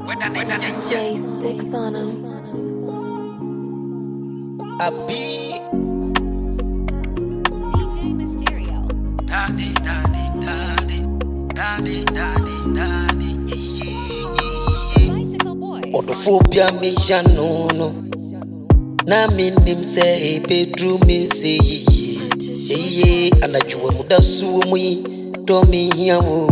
Jay sticks on him. I be DJ Mysterio. daddy, daddy, daddy, daddy, daddy, daddy, The Bicycle Boy. Odophobia me no. Na minim say bedroom me say ye. Anajua muda sumu yi do me hiawo.